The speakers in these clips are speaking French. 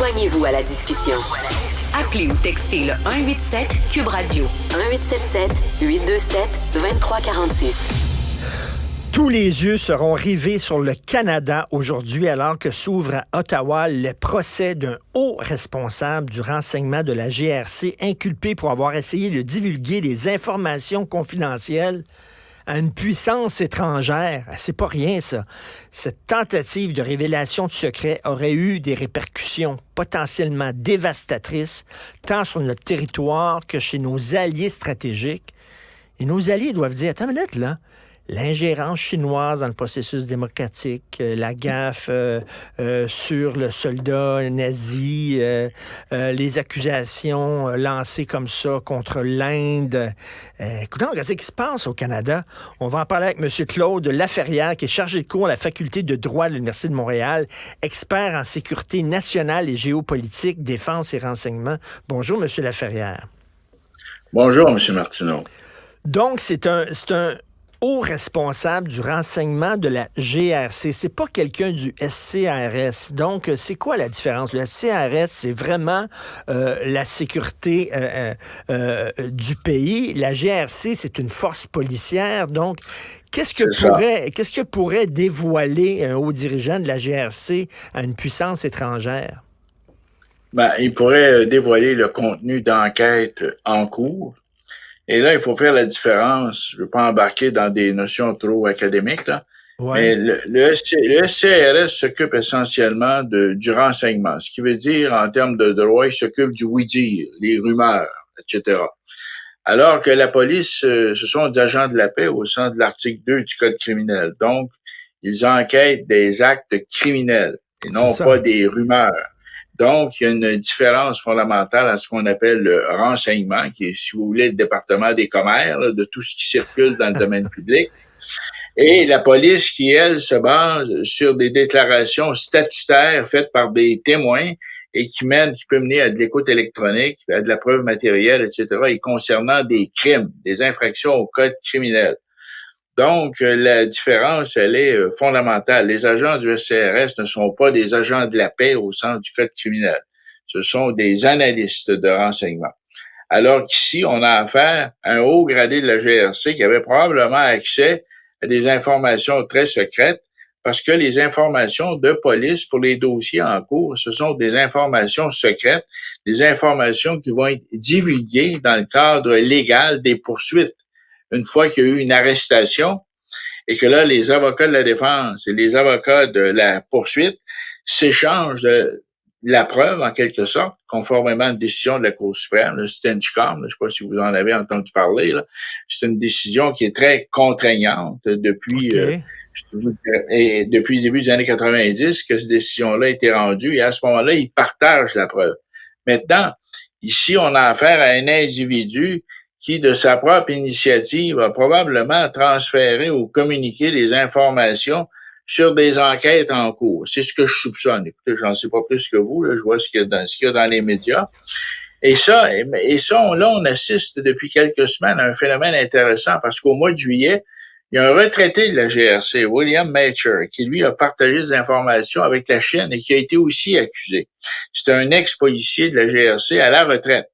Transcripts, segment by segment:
Joignez-vous à la discussion. Appelez ou textez le 187 Cube Radio 1877-827-2346. Tous les yeux seront rivés sur le Canada aujourd'hui alors que s'ouvre à Ottawa le procès d'un haut responsable du renseignement de la GRC inculpé pour avoir essayé de divulguer des informations confidentielles à une puissance étrangère. C'est pas rien, ça. Cette tentative de révélation de secrets aurait eu des répercussions potentiellement dévastatrices, tant sur notre territoire que chez nos alliés stratégiques. Et nos alliés doivent dire, attends une minute, là, l'ingérence chinoise dans le processus démocratique, la gaffe sur le soldat nazi, les accusations lancées comme ça contre l'Inde. Écoutez, qu'est-ce qui se passe au Canada? On va en parler avec M. Claude Laferrière, qui est chargé de cours à la Faculté de droit de l'Université de Montréal, expert en sécurité nationale et géopolitique, défense et renseignement. Bonjour, M. Laferrière. Bonjour, M. Martineau. Donc, c'est un haut responsable du renseignement de la GRC. C'est pas quelqu'un du SCRS. Donc, c'est quoi la différence? Le SCRS, c'est vraiment la sécurité du pays. La GRC, c'est une force policière. Donc, qu'est-ce que pourrait dévoiler un haut dirigeant de la GRC à une puissance étrangère? Il pourrait dévoiler le contenu d'enquête en cours. Et là, il faut faire la différence. Je ne veux pas embarquer dans des notions trop académiques, là. Ouais. Mais le SCRS s'occupe essentiellement du renseignement. Ce qui veut dire, en termes de droit, il s'occupe du oui-dire, les rumeurs, etc. Alors que la police, ce sont des agents de la paix au sens de l'article 2 du Code criminel. Donc, ils enquêtent des actes criminels et non pas des rumeurs. Donc, il y a une différence fondamentale à ce qu'on appelle le renseignement, qui est, si vous voulez, le département des commères, là, de tout ce qui circule dans le domaine public, et la police qui, elle, se base sur des déclarations statutaires faites par des témoins et qui peut mener à de l'écoute électronique, à de la preuve matérielle, etc., et concernant des crimes, des infractions au code criminel. Donc, la différence, elle est fondamentale. Les agents du SCRS ne sont pas des agents de la paix au sens du code criminel. Ce sont des analystes de renseignement. Alors qu'ici, on a affaire à un haut gradé de la GRC qui avait probablement accès à des informations très secrètes parce que les informations de police pour les dossiers en cours, ce sont des informations secrètes, des informations qui vont être divulguées dans le cadre légal des poursuites. Une fois qu'il y a eu une arrestation et que là, les avocats de la défense et les avocats de la poursuite s'échangent de la preuve, en quelque sorte, conformément à une décision de la Cour suprême, le Stenchcom, je ne sais pas si vous en avez entendu parler, là. C'est une décision qui est très contraignante depuis, et depuis le début des années 90 que cette décision-là a été rendue et à ce moment-là, ils partagent la preuve. Maintenant, ici, on a affaire à un individu qui, de sa propre initiative, a probablement transféré ou communiqué des informations sur des enquêtes en cours. C'est ce que je soupçonne. Écoutez, j'en sais pas plus que vous, là, je vois ce qu'il y a dans les médias. Et ça, là, on assiste depuis quelques semaines à un phénomène intéressant parce qu'au mois de juillet, il y a un retraité de la GRC, William Macher, qui, lui, a partagé des informations avec la Chine et qui a été aussi accusé. C'est un ex-policier de la GRC à la retraite.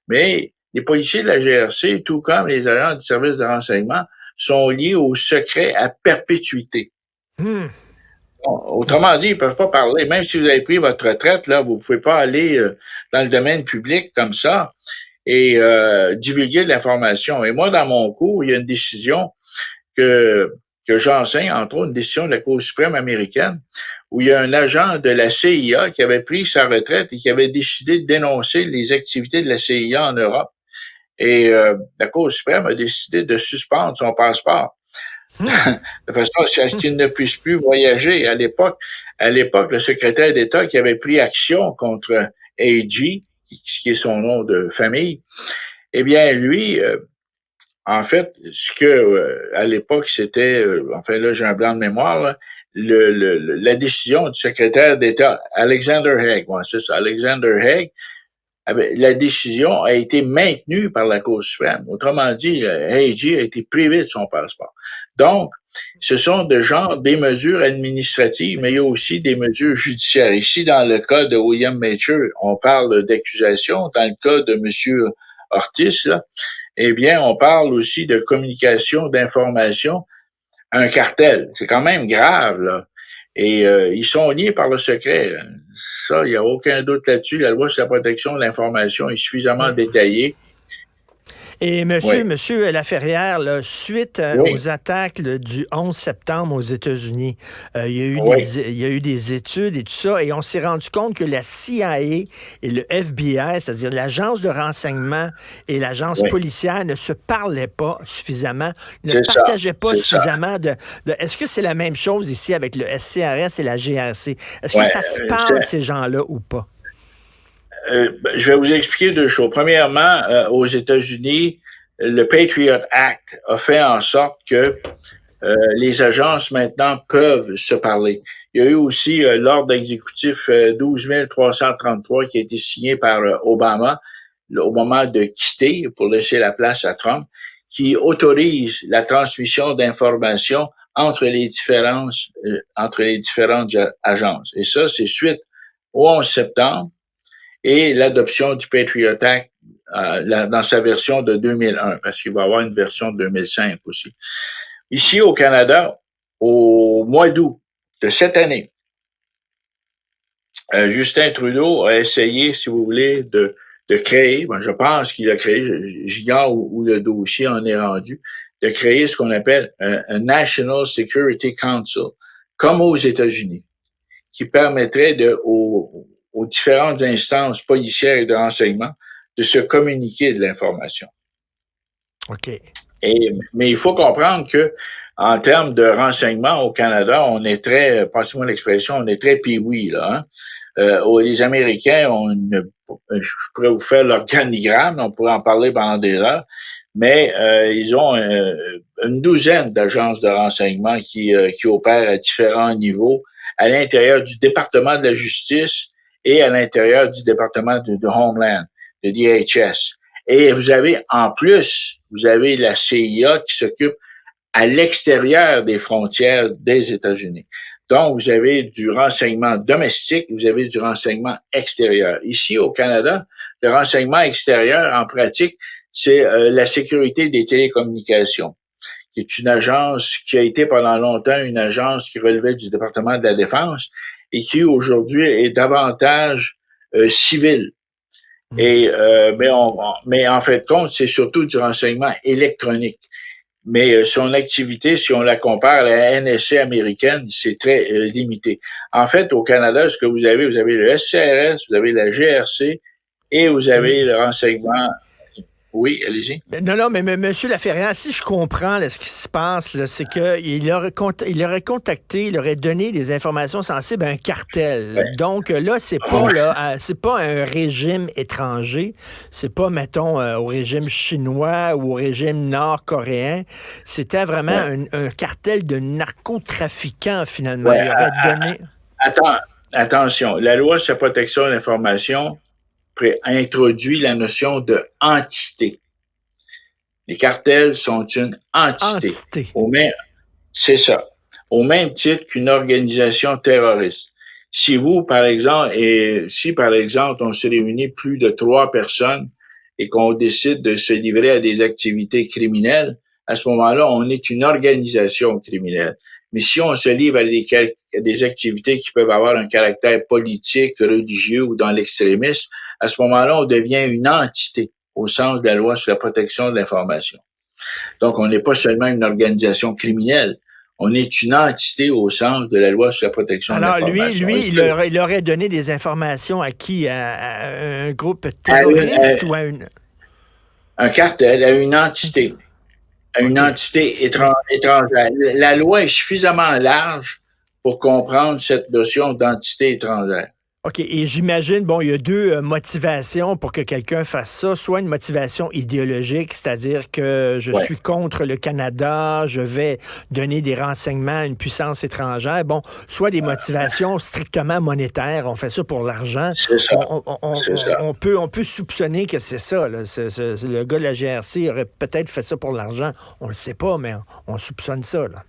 Mais les policiers de la GRC, tout comme les agents du service de renseignement, sont liés au secret à perpétuité. Autrement dit, ils peuvent pas parler. Même si vous avez pris votre retraite, là, vous pouvez pas aller dans le domaine public comme ça et divulguer de l'information. Et moi, dans mon cours, il y a une décision que j'enseigne, entre autres, une décision de la Cour suprême américaine, où il y a un agent de la CIA qui avait pris sa retraite et qui avait décidé de dénoncer les activités de la CIA en Europe. Et la Cour suprême a décidé de suspendre son passeport de façon à ce qu'il ne puisse plus voyager. À l'époque, le secrétaire d'État qui avait pris action contre AG, qui est son nom de famille, eh bien, lui, en fait, ce que à l'époque, c'était, enfin là, j'ai un blanc de mémoire, là, la décision du secrétaire d'État, Alexander Haig, c'est ça, Alexander Haig, la décision a été maintenue par la Cour suprême. Autrement dit, Haig a été privé de son passeport. Donc, ce sont des mesures administratives, mais il y a aussi des mesures judiciaires. Ici, dans le cas de William Major, on parle d'accusation. Dans le cas de M. Ortiz, là, eh bien, on parle aussi de communication d'informations à un cartel. C'est quand même grave, là. Et ils sont liés par le secret. Ça, il n'y a aucun doute là-dessus. La loi sur la protection de l'information est suffisamment détaillée. Et monsieur Laferrière, là, suite Oui. aux attaques du 11 septembre aux États-Unis, il y a eu des études et tout ça, et on s'est rendu compte que la CIA et le FBI, c'est-à-dire l'agence de renseignement et l'agence policière, ne se parlaient pas suffisamment, ne partageaient pas suffisamment de... Est-ce que c'est la même chose ici avec le SCRS et la GRC? Est-ce que ça se parle, ces gens-là, ou pas? Je vais vous expliquer deux choses. Premièrement, aux États-Unis, le Patriot Act a fait en sorte que les agences maintenant peuvent se parler. Il y a eu aussi l'ordre exécutif 12 333 qui a été signé par Obama au moment de quitter pour laisser la place à Trump, qui autorise la transmission d'informations entre les différentes agences. Et ça, c'est suite au 11 septembre et l'adoption du Patriot Act dans sa version de 2001, parce qu'il va y avoir une version de 2005 aussi. Ici au Canada, au mois d'août de cette année, Justin Trudeau a essayé, si vous voulez, de créer, je pense qu'il a créé, j'ignore où le dossier en est rendu, de créer ce qu'on appelle un National Security Council, comme aux États-Unis, qui permettrait aux différentes instances policières et de renseignement de se communiquer de l'information. OK. Mais il faut comprendre que en termes de renseignement au Canada, on est très, passez-moi l'expression, on est très pee-wee, là. Les Américains, je pourrais vous faire l'organigramme, on pourrait en parler pendant des heures, mais ils ont une douzaine d'agences de renseignement qui opèrent à différents niveaux à l'intérieur du département de la justice et à l'intérieur du département de Homeland, de DHS. Et vous avez la CIA qui s'occupe à l'extérieur des frontières des États-Unis. Donc, vous avez du renseignement domestique, vous avez du renseignement extérieur. Ici, au Canada, le renseignement extérieur, en pratique, c'est la sécurité des télécommunications, qui est une agence qui a été pendant longtemps une agence qui relevait du département de la Défense et qui aujourd'hui est davantage civile. Et mais en fait de compte, c'est surtout du renseignement électronique. Mais son activité, si on la compare à la NSA américaine, c'est très limité. En fait, au Canada, ce que vous avez le SCRS, vous avez la GRC et vous avez le renseignement. Oui, allez-y. Non, mais M. Laferrière, si je comprends là, ce qui se passe, là, c'est qu'il aurait contacté, il aurait donné des informations sensibles à un cartel. Ouais. Donc là, c'est pas un régime étranger, c'est pas, mettons, au régime chinois ou au régime nord-coréen. C'était vraiment un cartel de narcotrafiquants, finalement. Ouais, il aurait donné... Attention, la loi sur la protection de l'information introduit la notion de entité. Les cartels sont une entité. C'est ça. Au même titre qu'une organisation terroriste. Si par exemple, on se réunit plus de 3 personnes et qu'on décide de se livrer à des activités criminelles, à ce moment-là, on est une organisation criminelle. Mais si on se livre à des activités qui peuvent avoir un caractère politique, religieux ou dans l'extrémisme, à ce moment-là, on devient une entité au sens de la loi sur la protection de l'information. Donc, on n'est pas seulement une organisation criminelle, on est une entité au sens de la loi sur la protection de l'information. Alors, lui, il aurait donné des informations à qui? À un groupe terroriste ou à une... Un cartel, à une entité. À une entité étrangère. La loi est suffisamment large pour comprendre cette notion d'entité étrangère. OK, et j'imagine, bon, il y a deux motivations pour que quelqu'un fasse ça. Soit une motivation idéologique, c'est-à-dire que je suis contre le Canada, je vais donner des renseignements à une puissance étrangère. Bon, soit des motivations strictement monétaires, on fait ça pour l'argent. C'est ça. On peut soupçonner que c'est ça. Là. Le gars de la GRC aurait peut-être fait ça pour l'argent. On le sait pas, mais on soupçonne ça, là.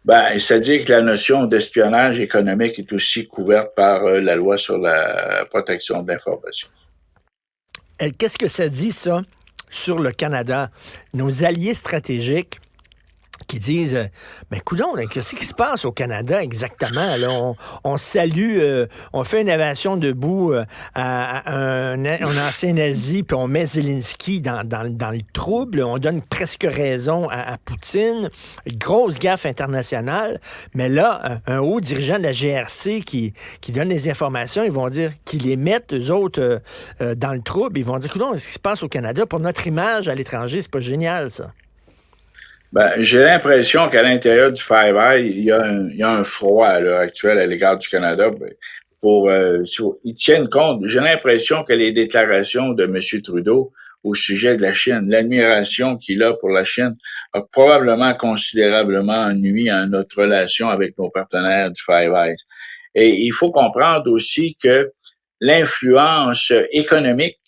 Ben, c'est-à-dire que la notion d'espionnage économique est aussi couverte par la loi sur la protection de l'information. Qu'est-ce que ça dit, ça, sur le Canada? Nos alliés stratégiques qui disent, ben coudonc, qu'est-ce qui se passe au Canada exactement? Là, on salue, on fait une ovation debout à un ancien nazi, puis on met Zelensky dans le trouble, on donne presque raison à Poutine, grosse gaffe internationale, mais là, un haut dirigeant de la GRC qui donne les informations, ils vont dire qu'ils les mettent, eux autres, dans le trouble, ils vont dire, coudonc, qu'est-ce qui se passe au Canada? Pour notre image à l'étranger, c'est pas génial, ça. Ben, j'ai l'impression qu'à l'intérieur du Five Eyes, il y a un froid à l'heure actuelle à l'égard du Canada. Ils tiennent compte. J'ai l'impression que les déclarations de M. Trudeau au sujet de la Chine, l'admiration qu'il a pour la Chine, a probablement considérablement nui à notre relation avec nos partenaires du Five Eyes. Et il faut comprendre aussi que l'influence économique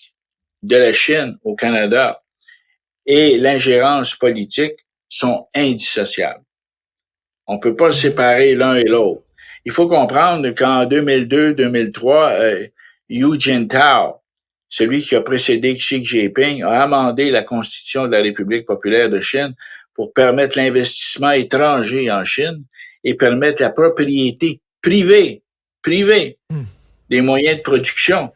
de la Chine au Canada et l'ingérence politique sont indissociables. On peut pas séparer l'un et l'autre. Il faut comprendre qu'en 2002-2003, Hu Jintao, celui qui a précédé Xi Jinping, a amendé la Constitution de la République populaire de Chine pour permettre l'investissement étranger en Chine et permettre la propriété privée des moyens de production.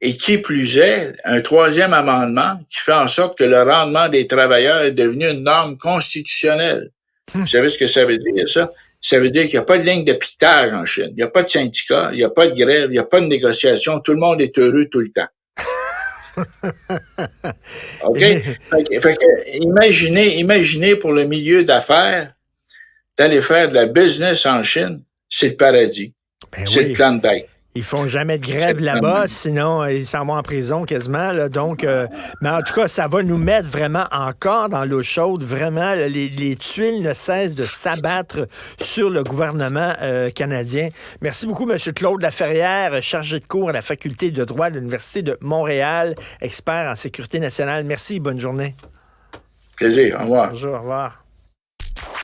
Et qui plus est, un troisième amendement qui fait en sorte que le rendement des travailleurs est devenu une norme constitutionnelle. Vous savez ce que ça veut dire, ça? Ça veut dire qu'il n'y a pas de ligne de piquetage en Chine. Il n'y a pas de syndicat, il n'y a pas de grève, il n'y a pas de négociation. Tout le monde est heureux tout le temps. OK? Fait que imaginez pour le milieu d'affaires d'aller faire de la business en Chine, c'est le paradis. C'est le Klondike. Ils font jamais de grève là-bas, sinon ils s'en vont en prison quasiment. Là, donc, mais en tout cas, ça va nous mettre vraiment encore dans l'eau chaude. Vraiment, les tuiles ne cessent de s'abattre sur le gouvernement canadien. Merci beaucoup, M. Claude Laferrière, chargé de cours à la Faculté de droit de l'Université de Montréal, expert en sécurité nationale. Merci, bonne journée. Plaisir, au revoir. Bonjour, au revoir.